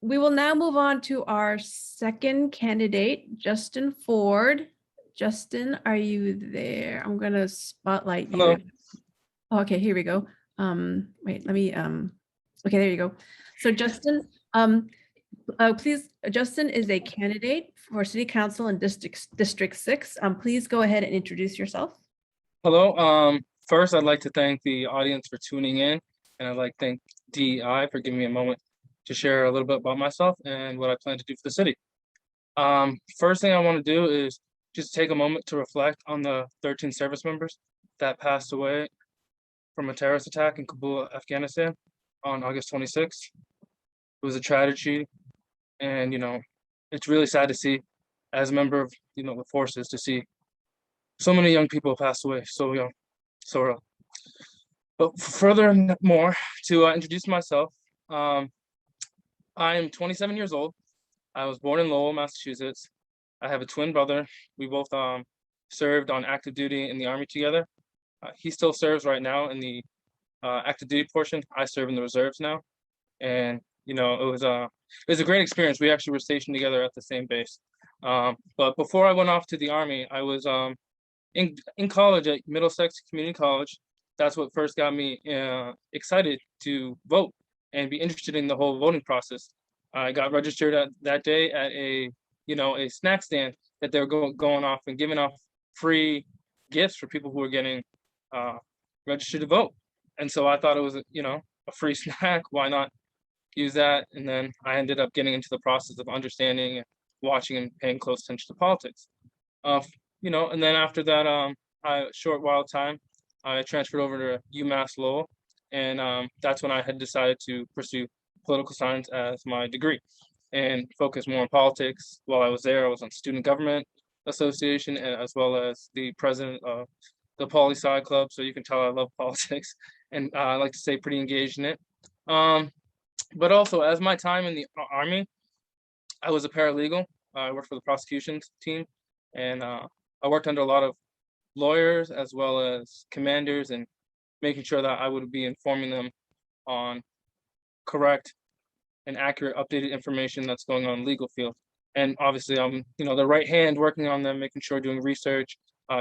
we will now move on to our second candidate, Justin Ford. Justin, are you there? I'm going to spotlight you. Hello. Okay, here we go. Wait, let me, okay, there you go. So Justin, please, Justin is a candidate for City Council in District 6. Please go ahead and introduce yourself. Hello. First, I'd like to thank the audience for tuning in, and I'd like to thank DEI for giving me a moment to share a little bit about myself and what I plan to do for the city. First thing I want to do is just take a moment to reflect on the 13 service members that passed away from a terrorist attack in Kabul, Afghanistan on August 26th. It was a tragedy, and it's really sad to see, as a member of the forces, to see so many young people pass away so young, so early. But furthermore, to introduce myself, I am 27 years old. I was born in Lowell, Massachusetts. I have a twin brother. We both served on active duty in the Army together. He still serves right now in the active duty portion. I serve in the reserves now, and it was a great experience. We actually were stationed together at the same base. But before I went off to the Army, I was in college at Middlesex Community College. That's what first got me excited to vote and be interested in the whole voting process. I got registered that day at a snack stand that they were going off and giving off free gifts for people who were getting registered to vote. And so I thought it was a free snack. Why not use that? And then I ended up getting into the process of understanding and watching and paying close attention to politics. And then after that, a short while time, I transferred over to UMass Lowell, and that's when I had decided to pursue political science as my degree and focus more on politics. While I was there, I was on Student Government Association, as well as the president of the Poli Sci Club. So you can tell I love politics, and I like to stay pretty engaged in it. But also, as my time in the Army, I was a paralegal. I worked for the prosecutions team, and I worked under a lot of lawyers as well as commanders, and making sure that I would be informing them on correct and accurate updated information that's going on in the legal field. And obviously I'm the right hand working on them, making sure doing research,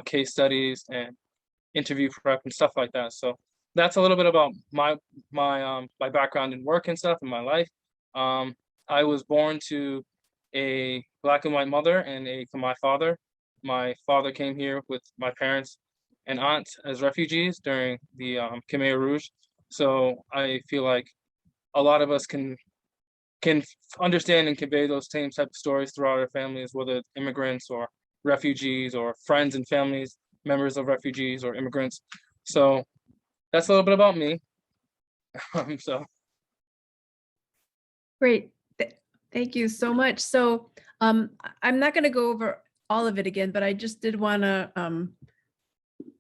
case studies, and interview prep and stuff like that. So that's a little bit about my background in work and stuff in my life. I was born to a Black and white mother and my father. My father came here with my parents and aunt as refugees during the Khmer Rouge. So I feel like a lot of us can understand and convey those same type of stories throughout our families, whether immigrants or refugees or friends and families, members of refugees or immigrants. So that's a little bit about me. Great. Thank you so much. So I'm not going to go over all of it again, but I just did want to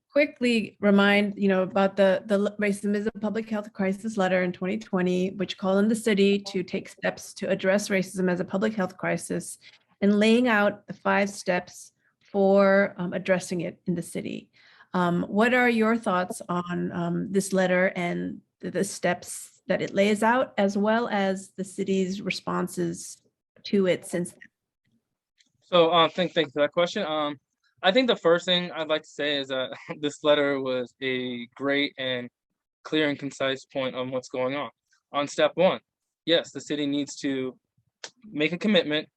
quickly remind, about the Racism is a Public Health Crisis letter in 2020, which called on the city to take steps to address racism as a public health crisis and laying out the 5 steps for addressing it in the city. What are your thoughts on this letter and the steps that it lays out, as well as the city's responses to it since then? So thank you for that question. I think the first thing I'd like to say is that this letter was a great and clear and concise point on what's going on. On step 1, yes, the city needs to make a commitment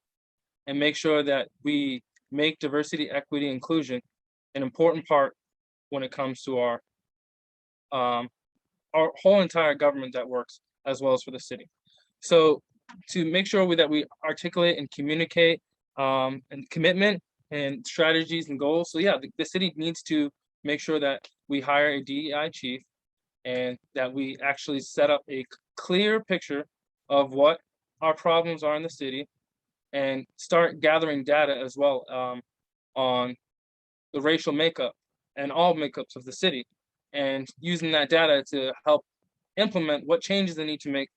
and make sure that we make diversity, equity, inclusion an important part when it comes to our whole entire government that works, as well as for the city. So to make sure that we articulate and communicate and commitment and strategies and goals. So yeah, the city needs to make sure that we hire a DEI chief and that we actually set up a clear picture of what our problems are in the city and start gathering data as well on the racial makeup and all makeups of the city, and using that data to help implement what changes they need to make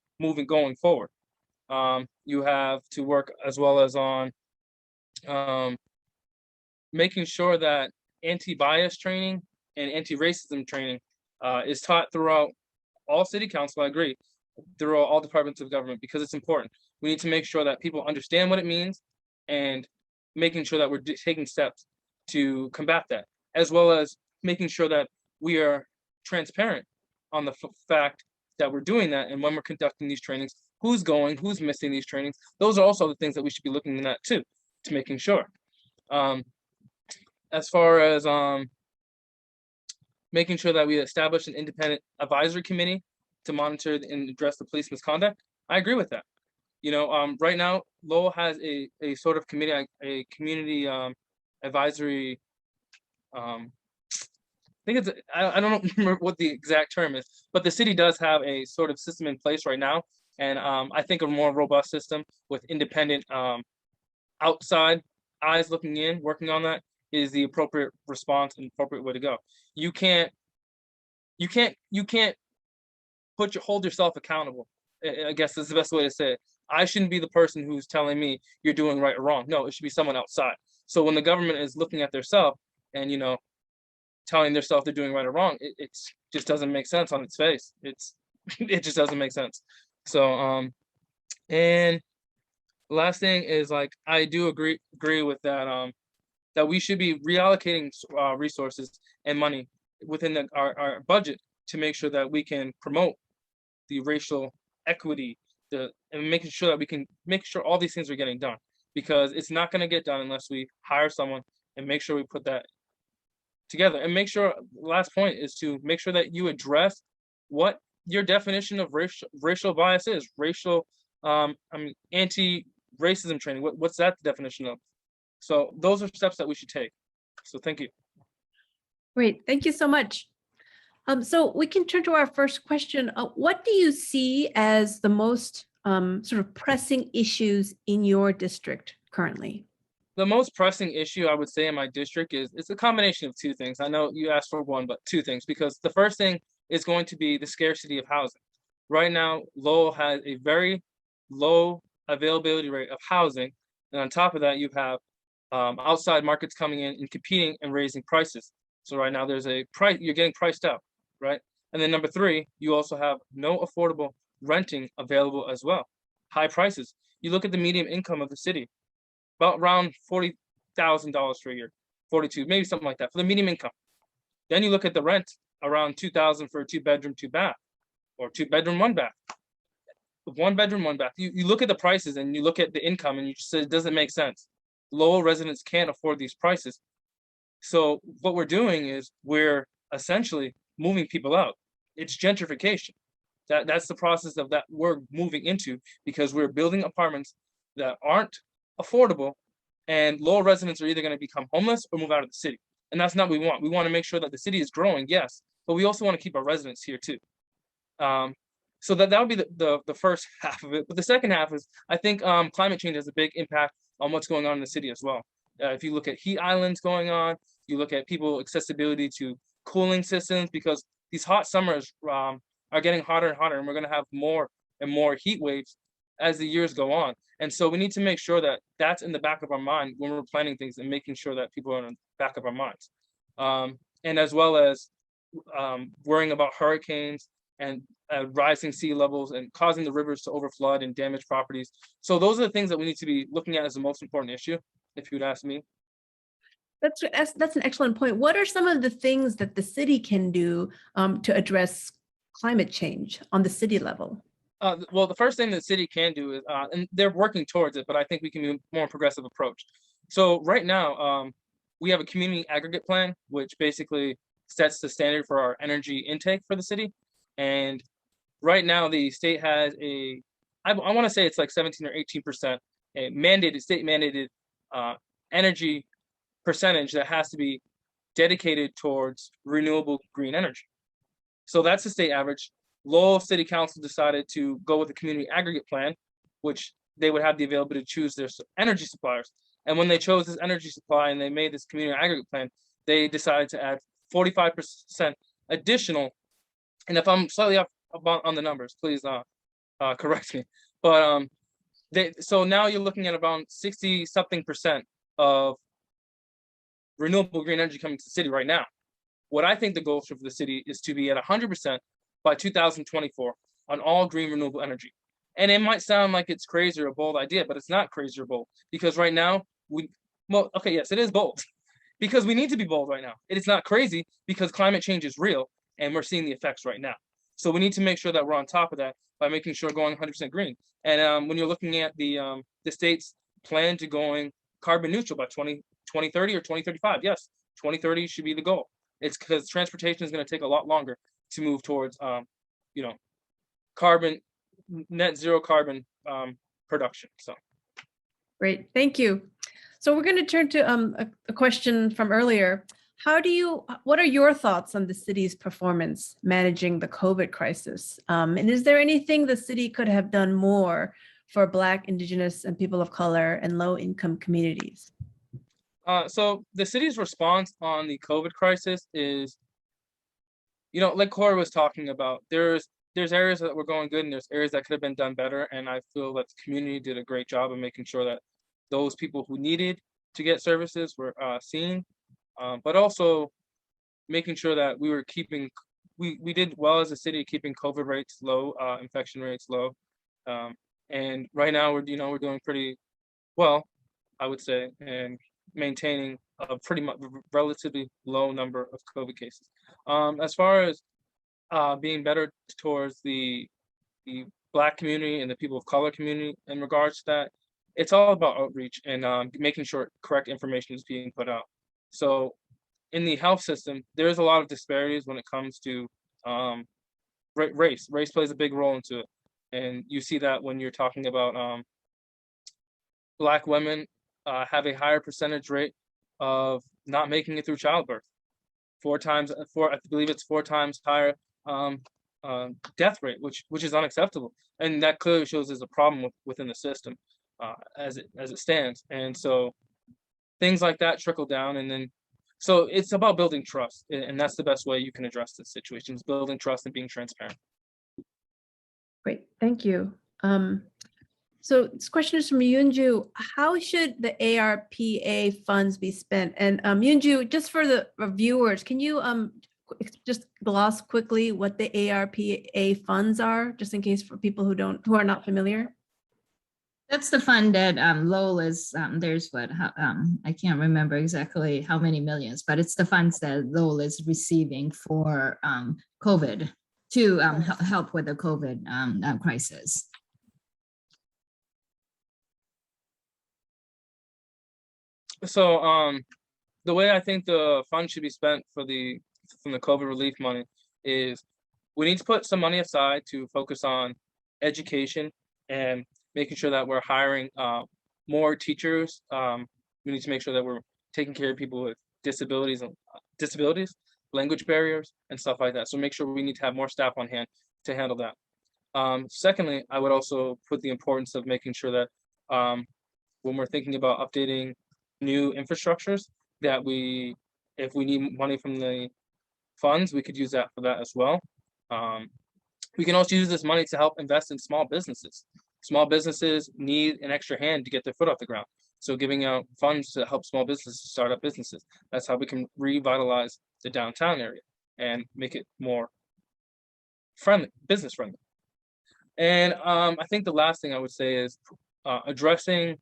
going forward. You have to work as well as on making sure that anti-bias training and anti-racism training is taught throughout all city council. I agree, through all departments of government because it's important. We need to make sure that people understand what it means and making sure that we're taking steps to combat that, as well as making sure that we are transparent on the fact that we're doing that and when we're conducting these trainings, who's going, who's missing these trainings. Those are also the things that we should be looking at too, to making sure. As far as making sure that we establish an independent advisory committee to monitor and address the police misconduct, I agree with that. You know, right now, Lowell has a sort of committee, a community advisory. I think it's, I don't remember what the exact term is, but the city does have a sort of system in place right now. And I think a more robust system with independent outside eyes looking in, working on that is the appropriate response and appropriate way to go. You can't hold yourself accountable. I guess that's the best way to say it. I shouldn't be the person who's telling me you're doing right or wrong. No, it should be someone outside. So when the government is looking at themselves and, you know, telling themselves they're doing right or wrong, it just doesn't make sense on its face. It just doesn't make sense. So and last thing is, like, I do agree with that that we should be reallocating resources and money within our budget to make sure that we can promote the racial equity, and making sure that we can make sure all these things are getting done, because it's not going to get done unless we hire someone and make sure we put that together. And make sure, last point is to make sure that you address what your definition of racial bias is. Anti-racism training. What's that definition of? So those are steps that we should take. So thank you. Great, thank you so much. So we can turn to our first question. What do you see as the most sort of pressing issues in your district currently? The most pressing issue I would say in my district is it's a combination of two things. I know you asked for one, but two things, because the first thing is going to be the scarcity of housing. Right now, Lowell has a very low availability rate of housing. And on top of that, you have outside markets coming in and competing and raising prices. So right now there's a price, you're getting priced out, right? And then number three, you also have no affordable renting available as well. High prices. You look at the median income of the city, about around $40,000 for a year, 42, maybe something like that for the median income. Then you look at the rent, around $2,000 for a 2-bedroom, 2-bath, or 2-bedroom, 1-bath. 1-bedroom, 1-bath. You look at the prices and you look at the income and you just say it doesn't make sense. Lowell residents can't afford these prices. So what we're doing is we're essentially moving people out. It's gentrification. That's the process of that we're moving into, because we're building apartments that aren't affordable, and Lowell residents are either going to become homeless or move out of the city. And that's not what we want. We want to make sure that the city is growing, yes, but we also want to keep our residents here too. So that would be the first half of it. But the second half is, I think climate change has a big impact on what's going on in the city as well. If you look at heat islands going on, you look at people accessibility to cooling systems, because these hot summers are getting hotter and hotter, and we're going to have more and more heat waves as the years go on. And so we need to make sure that that's in the back of our mind when we're planning things, and making sure that people are in the back of our minds. And as well as worrying about hurricanes and rising sea levels and causing the rivers to overflood and damage properties. So those are the things that we need to be looking at as the most important issue, if you would ask me. That's an excellent point. What are some of the things that the city can do to address climate change on the city level? Well, the first thing the city can do is, and they're working towards it, but I think we can do a more progressive approach. So right now, we have a community aggregate plan, which basically sets the standard for our energy intake for the city. And right now, the state has I want to say it's like 17 or 18%, a state mandated energy percentage that has to be dedicated towards renewable green energy. So that's the state average. Lowell City Council decided to go with a community aggregate plan, which they would have the availability to choose their energy suppliers. And when they chose this energy supply and they made this community aggregate plan, they decided to add 45% additional. And if I'm slightly off on the numbers, please correct me. But so now you're looking at about 60-something% of renewable green energy coming to the city right now. What I think the goal for the city is to be at 100% by 2024. on all green renewable energy. And it might sound like it's crazy or a bold idea, but it's not crazy or bold, because right now well, okay, yes, it is bold because we need to be bold right now. It is not crazy because climate change is real and we're seeing the effects right now. So we need to make sure that we're on top of that by making sure going 100% green. And when you're looking at the state's plan to going carbon neutral by 2030 or 2035, yes, 2030 should be the goal. It's because transportation is going to take a lot longer to move towards, you know, net zero carbon production. So. Great, thank you. So we're going to turn to a question from earlier. What are your thoughts on the city's performance managing the COVID crisis? And is there anything the city could have done more for Black, Indigenous, and people of color and low-income communities? So the city's response on the COVID crisis is, like Corey was talking about, there's areas that were going good and there's areas that could have been done better. And I feel that the community did a great job of making sure that those people who needed to get services were seen, but also making sure that we were we did well as a city keeping COVID rates low, infection rates low. And right now we're doing pretty well, I would say, and maintaining a pretty much relatively low number of COVID cases. As far as being better towards the Black community and the people of color community in regards to that, it's all about outreach and making sure correct information is being put out. So in the health system, there's a lot of disparities when it comes to race. Race plays a big role into it. And you see that when you're talking about Black women have a higher percentage rate of not making it through childbirth. I believe it's 4 times higher death rate, which is unacceptable. And that clearly shows there's a problem within the system as it stands. And so things like that trickle down, and then so it's about building trust, and that's the best way you can address this situation, is building trust and being transparent. Great, thank you. So this question is from Yunju. How should the ARPA funds be spent? And Yunju, just for the viewers, can you just gloss quickly what the ARPA funds are, just in case for people who are not familiar? That's the fund that Lowell is, there's I can't remember exactly how many millions, but it's the funds that Lowell is receiving for COVID to help with the COVID crisis. So the way I think the fund should be spent from the COVID relief money is we need to put some money aside to focus on education and making sure that we're hiring more teachers. We need to make sure that we're taking care of people with disabilities, language barriers, and stuff like that. So make sure we need to have more staff on hand to handle that. Secondly, I would also put the importance of making sure that when we're thinking about updating new infrastructures, that if we need money from the funds, we could use that for that as well. We can also use this money to help invest in small businesses. Small businesses need an extra hand to get their foot off the ground. So giving out funds to help small businesses start up businesses. That's how we can revitalize the downtown area and make it more business friendly. And I think the last thing I would say is addressing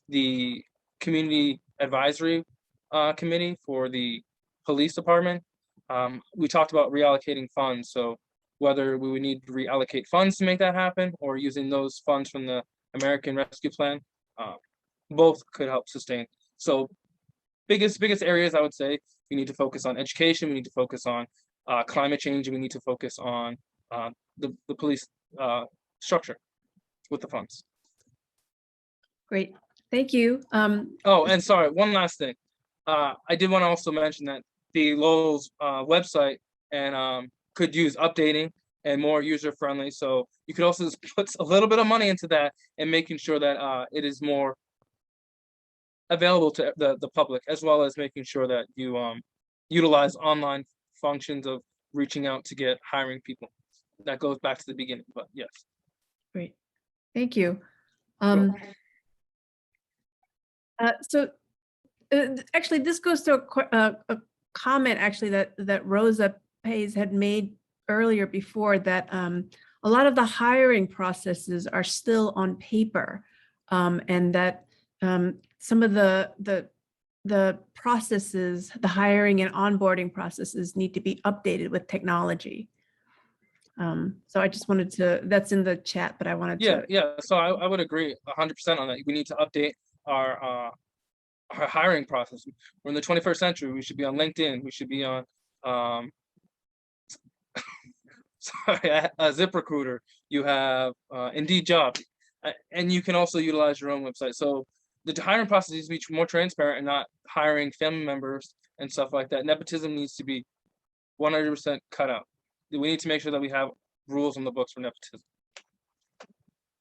the community advisory committee for the police department. We talked about reallocating funds. So whether we would need to reallocate funds to make that happen or using those funds from the American Rescue Plan, both could help sustain. So biggest areas, I would say, we need to focus on education, we need to focus on climate change, and we need to focus on the police structure with the funds. Great, thank you. Oh, and sorry, one last thing. I did want to also mention that the Lowell's website and could use updating and more user-friendly. So you could also just put a little bit of money into that and making sure that it is more available to the public, as well as making sure that you utilize online functions of reaching out to hiring people. That goes back to the beginning, but yes. Great, thank you. Actually, this goes to a comment actually that Rosa Pays had made earlier before that a lot of the hiring processes are still on paper, and that some of the processes, the hiring and onboarding processes need to be updated with technology. So I just wanted to, that's in the chat, but I wanted to. Yeah. So I would agree 100% on that. We need to update our hiring process. We're in the 21st century. We should be on LinkedIn. We should be on ZipRecruiter. You have Indeed Job, and you can also utilize your own website. So the hiring process needs to be more transparent and not hiring family members and stuff like that. Nepotism needs to be 100% cut out. We need to make sure that we have rules on the books for nepotism.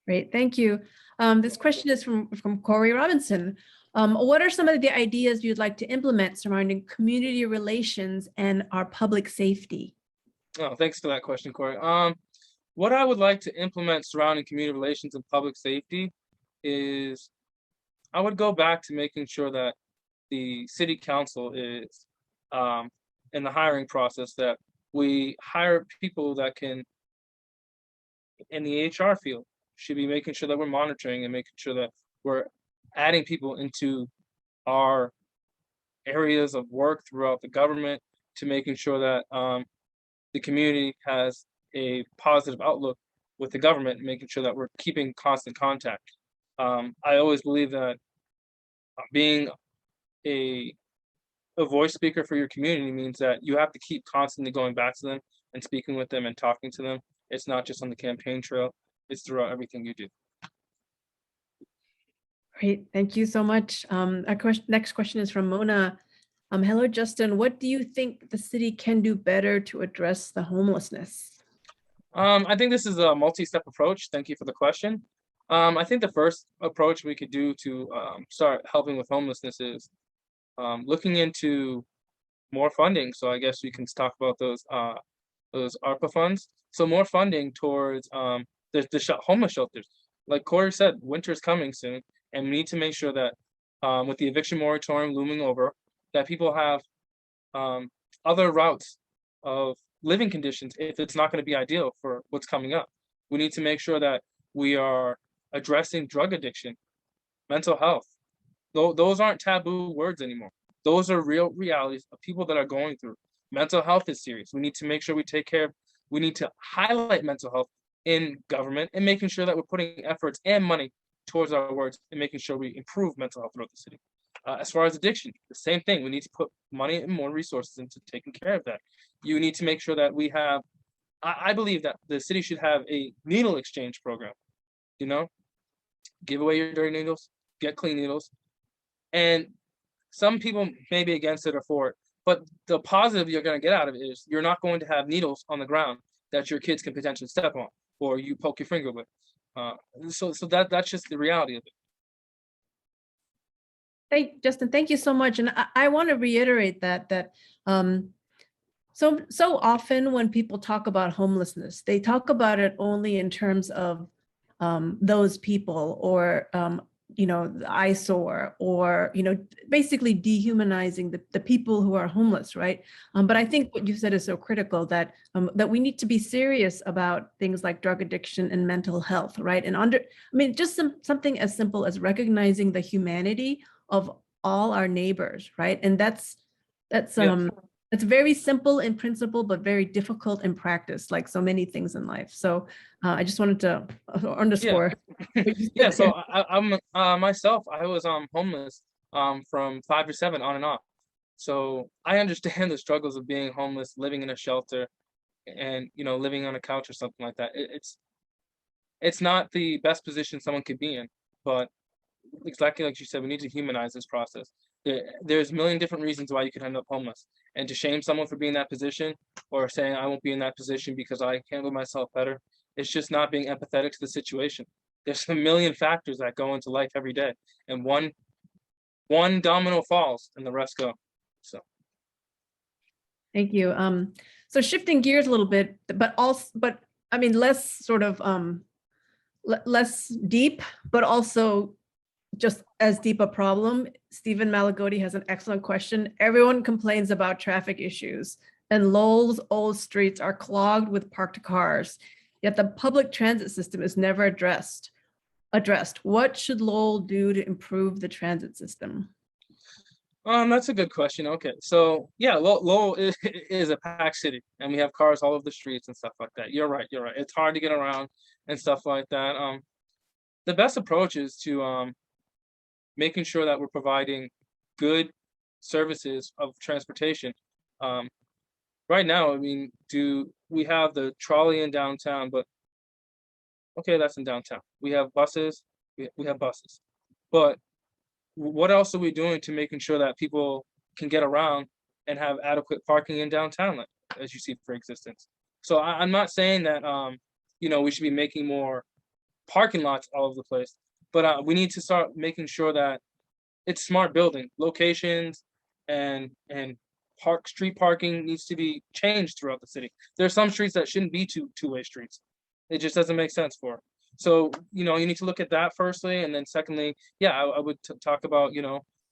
Great, thank you. This question is from Corey Robinson. What are some of the ideas you'd like to implement surrounding community relations and our public safety? Oh, thanks for that question, Corey. What I would like to implement surrounding community relations and public safety is I would go back to making sure that the city council is in the hiring process, that we hire people that can, in the HR field, should be making sure that we're monitoring and making sure that we're adding people into our areas of work throughout the government, to making sure that the community has a positive outlook with the government, and making sure that we're keeping constant contact. I always believe that being a voice speaker for your community means that you have to keep constantly going back to them and speaking with them and talking to them. It's not just on the campaign trail, it's throughout everything you do. Great, thank you so much. Our next question is from Mona. Hello, Justin. What do you think the city can do better to address the homelessness? I think this is a multi-step approach. Thank you for the question. I think the first approach we could do to start helping with homelessness is looking into more funding. So I guess we can talk about those ARPA funds. So more funding towards the homeless shelters. Like Corey said, winter's coming soon, and we need to make sure that with the eviction moratorium looming over, that people have other routes of living conditions if it's not going to be ideal for what's coming up. We need to make sure that we are addressing drug addiction, mental health. Those aren't taboo words anymore. Those are real realities of people that are going through. Mental health is serious. We need to make sure we take care of, we need to highlight mental health in government and making sure that we're putting efforts and money towards our words and making sure we improve mental health throughout the city. As far as addiction, the same thing. We need to put money and more resources into taking care of that. You need to make sure that we have, I believe that the city should have a needle exchange program, you know, give away your dirty needles, get clean needles. And some people may be against it or for it, but the positive you're going to get out of it is you're not going to have needles on the ground that your kids can potentially step on or you poke your finger with. So that's just the reality of it. Justin, thank you so much. And I want to reiterate that so often when people talk about homelessness, they talk about it only in terms of those people or the eyesore or basically dehumanizing the people who are homeless, right? But I think what you said is so critical, that we need to be serious about things like drug addiction and mental health, right? And just something as simple as recognizing the humanity of all our neighbors, right? And that's very simple in principle, but very difficult in practice, like so many things in life. So I just wanted to underscore. Yeah. So I'm myself, I was homeless from 5 to 7 on and off. So I understand the struggles of being homeless, living in a shelter, and living on a couch or something like that. It's not the best position someone could be in, but exactly like you said, we need to humanize this process. There's a million different reasons why you could end up homeless, and to shame someone for being in that position or saying I won't be in that position because I handle myself better, it's just not being empathetic to the situation. There's a million factors that go into life every day, and one domino falls and the rest go. So thank you. So shifting gears a little bit, but less sort of less deep, but also just as deep a problem. Stephen Malagodi has an excellent question. Everyone complains about traffic issues. and Lowell's old streets are clogged with parked cars, yet the public transit system is never addressed. What should Lowell do to improve the transit system? That's a good question. Okay, so yeah, Lowell is a packed city, and we have cars all over the streets and stuff like that. You're right. You're right. It's hard to get around and stuff like that. The best approach is to making sure that we're providing good services of transportation. Right now, I mean, do we have the trolley in downtown? But okay, that's in downtown. We have buses. We have buses, but what else are we doing to making sure that people can get around and have adequate parking in downtown, like, as you see for existence? So I'm not saying that we should be making more parking lots all over the place, but we need to start making sure that it's smart building locations and street parking needs to be changed throughout the city. There are some streets that shouldn't be two-way streets. It just doesn't make sense for it. So, you need to look at that firstly, and then secondly, yeah, I would talk about,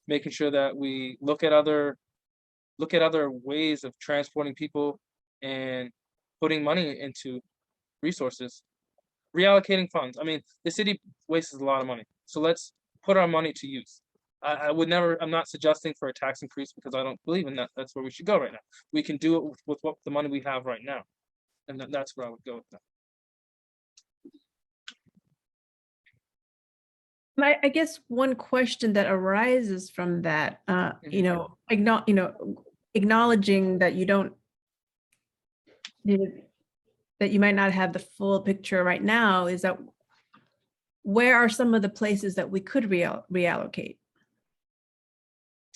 making sure that we look at other ways of transporting people and putting money into resources, reallocating funds. I mean, the city wastes a lot of money, so let's put our money to use. I'm not suggesting for a tax increase because I don't believe in that. That's where we should go right now. We can do it with what the money we have right now, and that's where I would go with that. I guess one question that arises from that, acknowledging that that you might not have the full picture right now, is that where are some of the places that we could reallocate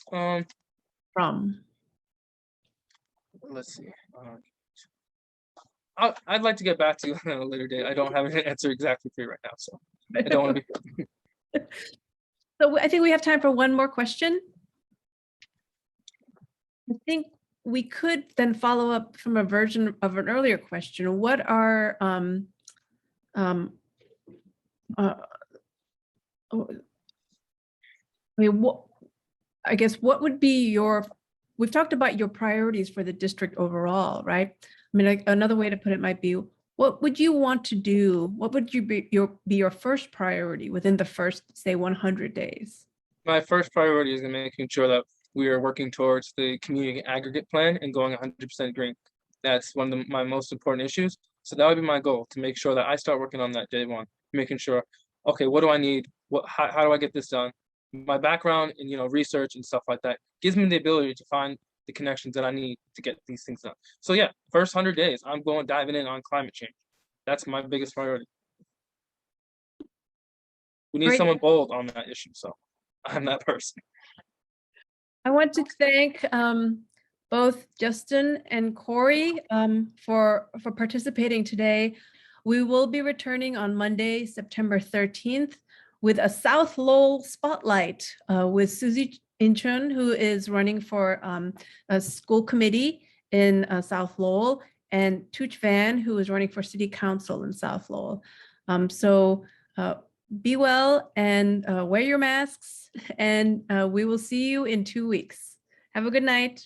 from? Let's see. I'd like to get back to you on a later date. I don't have an answer exactly for you right now, so I don't want to be. So I think we have time for one more question. I think we could then follow up from a version of an earlier question. What are what would be we've talked about your priorities for the district overall, right? I mean, another way to put it might be, what would you want to do? What would be your first priority within the first, say, 100 days? My first priority is making sure that we are working towards the community aggregate plan and going 100% green. That's one of my most important issues. So that would be my goal, to make sure that I start working on that day one, making sure, okay, what do I need? How do I get this done? My background in research and stuff like that gives me the ability to find the connections that I need to get these things done. So yeah, first 100 days, I'm diving in on climate change. That's my biggest priority. We need someone bold on that issue, so I'm that person. I want to thank both Justin and Corey for participating today. We will be returning on Monday, September 13th, with a South Lowell spotlight with Susie Inchun, who is running for a school committee in South Lowell, and Tooch Van, who is running for city council in South Lowell. So be well and wear your masks, and we will see you in 2 weeks. Have a good night.